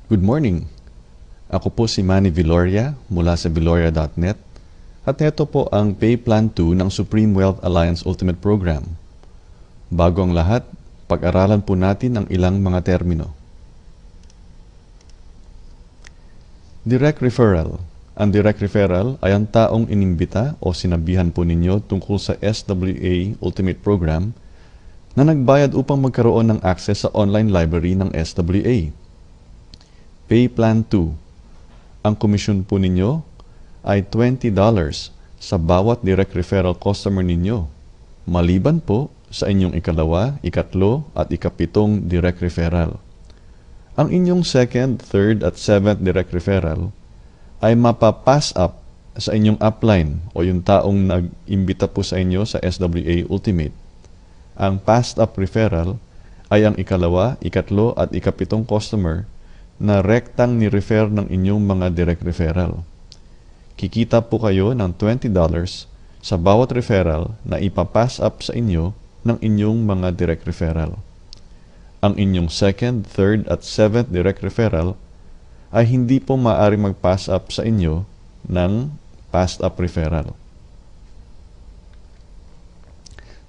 Good morning! Ako po si Manny Viloria mula sa viloria.net at ito po ang Pay Plan 2 ng Supreme Wealth Alliance Ultimate Program. Bago ang lahat, pag-aralan po natin ang ilang mga termino. Direct Referral. Ang direct referral ay ang taong inimbita o sinabihan po ninyo tungkol sa SWA Ultimate Program na nagbayad upang magkaroon ng access sa online library ng SWA. Pay Plan 2. Ang komisyon po ninyo ay $20 sa bawat direct referral customer ninyo, maliban po sa inyong ikalawa, ikatlo at ikapitong direct referral. Ang inyong second, third at seventh direct referral ay mapapass up sa inyong upline o yung taong nag-imbita po sa inyo sa SWA Ultimate. Ang passed up referral ay ang ikalawa, ikatlo at ikapitong customer na rektang ni-refer ng inyong mga direct referral. Kikita po kayo ng $20 sa bawat referral na ipapass up sa inyo ng inyong mga direct referral. Ang inyong second, third at seventh direct referral ay hindi po maaari mag-pass up sa inyo ng passed up referral.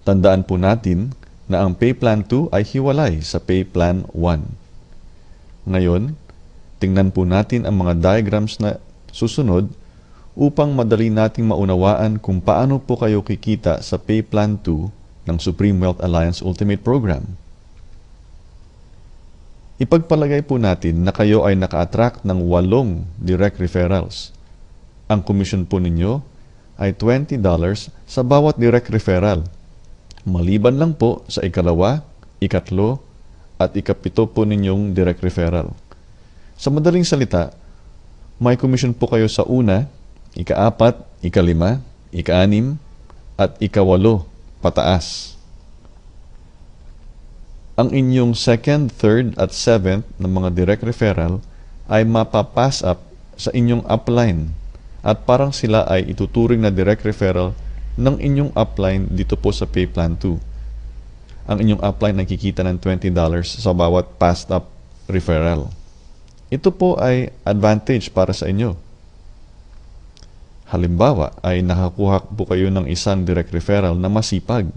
Tandaan po natin na ang Pay Plan 2 ay hiwalay sa Pay Plan 1. Ngayon, tingnan po natin ang mga diagrams na susunod upang madali nating maunawaan kung paano po kayo kikita sa Pay Plan 2 ng Supreme Wealth Alliance Ultimate Program. Ipagpalagay po natin na kayo ay naka-attract ng 8 direct referrals. Ang komisyon po ninyo ay $20 sa bawat direct referral, maliban lang po sa ikalawa, ikatlo, at ikapito po ninyong direct referral. Sa madaling salita, may komisyon po kayo sa una, ika-4, ika-5, ika-6, at ika-8 pataas. Ang inyong second, third, at seventh na mga direct referral ay mapapass up sa inyong upline at parang sila ay ituturing na direct referral ng inyong upline dito po sa Pay Plan 2. Ang inyong upline nakikita ng $20 sa bawat passed up referral. Ito po ay advantage para sa inyo. Halimbawa ay nakakuha po kayo ng isang direct referral na masipag.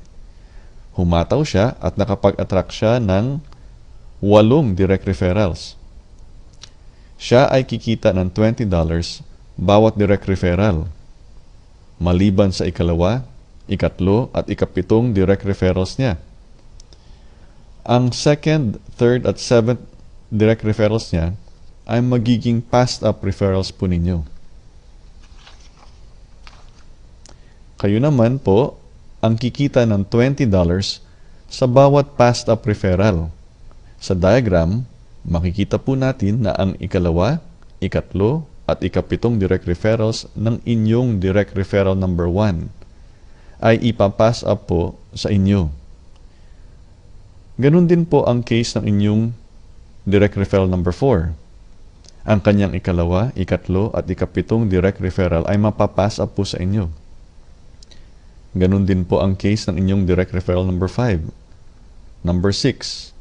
Humataw siya at nakapag-attract siya ng 8 direct referrals. Siya ay kikita ng $20 bawat direct referral, maliban sa ikalawa, ikatlo at ikapitong direct referrals niya. Ang second, third at seventh direct referrals niya ay magiging passed up referrals po ninyo. Kayo naman po ang kikita ng $20 sa bawat passed up referral. Sa diagram, makikita po natin na ang ikalawa, ikatlo at ikapitong direct referrals ng inyong direct referral number 1 ay ipapass up po sa inyo. Ganun din po ang case ng inyong direct referral number 4. Ang kanyang ikalawa, ikatlo at ikapitong direct referral ay mapapass up po sa inyo. Ganun din po ang case ng inyong direct referral number 5, number 6,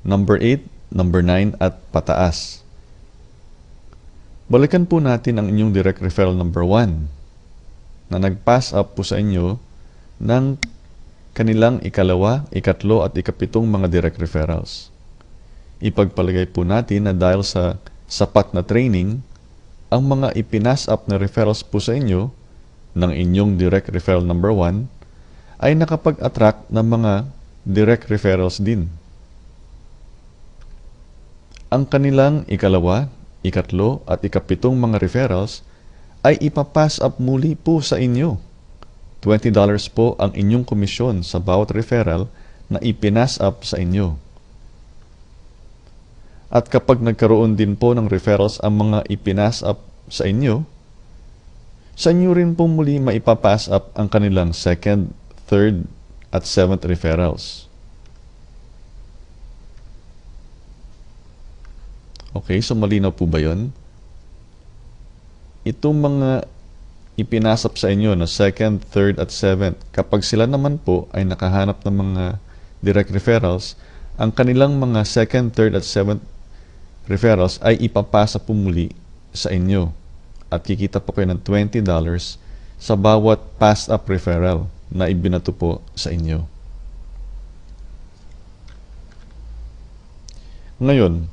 number 8, number 9 at pataas. Balikan po natin ang inyong direct referral number 1 na nag-pass up po sa inyo ng kanilang ikalawa, ikatlo at ikapitong mga direct referrals. Ipagpalagay po natin na dahil sa sapat na training, ang mga ipinas up na referrals po sa inyo ng inyong direct referral number 1 ay nakapag-attract ng mga direct referrals din. Ang kanilang ikalawa, ikatlo at ikapitong mga referrals ay ipapass up muli po sa inyo. $20 po ang inyong komisyon sa bawat referral na ipinas up sa inyo. At kapag nagkaroon din po ng referrals ang mga ipinas up sa inyo rin po muli maipapass up ang kanilang second, third at seventh referrals. Okay, so malinaw po ba yun? Itong mga ipinasap sa inyo na second, third, at seventh, kapag sila naman po ay nakahanap ng mga direct referrals, ang kanilang mga second, third, at seventh referrals ay ipapasa po muli sa inyo at kikita po kayo ng $20 sa bawat passed up referral na ibinato po sa inyo. Ngayon,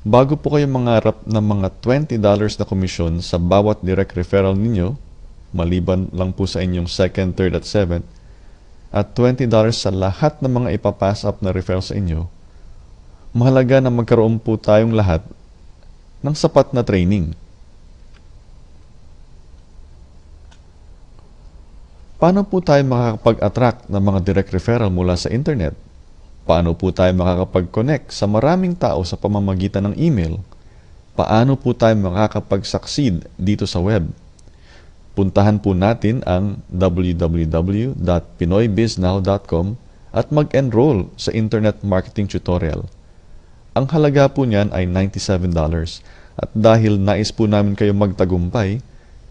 bago po kayo mangarap ng mga $20 na komisyon sa bawat direct referral ninyo, maliban lang po sa inyong 2nd, 3rd at 7th, at $20 sa lahat ng mga ipapass up na referral sa inyo, mahalaga na magkaroon po tayong lahat ng sapat na training. Paano po tayo makakapag-attract ng mga direct referral mula sa internet? Paano po tayo makakapag-connect sa maraming tao sa pamamagitan ng email? Paano po tayo makakapag-succeed dito sa web? Puntahan po natin ang www.pinoybiznow.com at mag-enroll sa Internet Marketing Tutorial. Ang halaga po niyan ay $97 at dahil nais po namin kayo magtagumpay,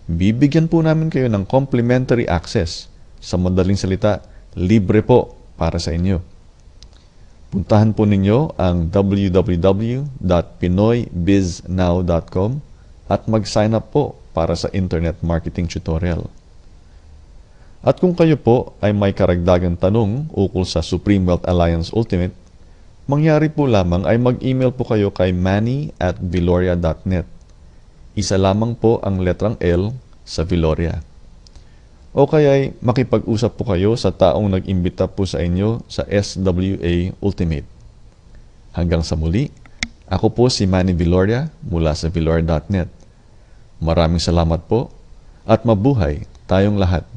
bibigyan po namin kayo ng complimentary access. Sa madaling salita, libre po para sa inyo. Puntahan po ninyo ang www.pinoybiznow.com at mag-sign up po para sa Internet Marketing Tutorial. At kung kayo po ay may karagdagang tanong ukol sa Supreme Wealth Alliance Ultimate, mangyari po lamang ay mag-email po kayo kay manny@viloria.net. Isa lamang po ang letrang L sa Viloria. O kaya'y makipag-usap po kayo sa taong nag-imbita po sa inyo sa SWA Ultimate. Hanggang sa muli, ako po si Manny Viloria mula sa Viloria.net. Maraming salamat po at mabuhay tayong lahat.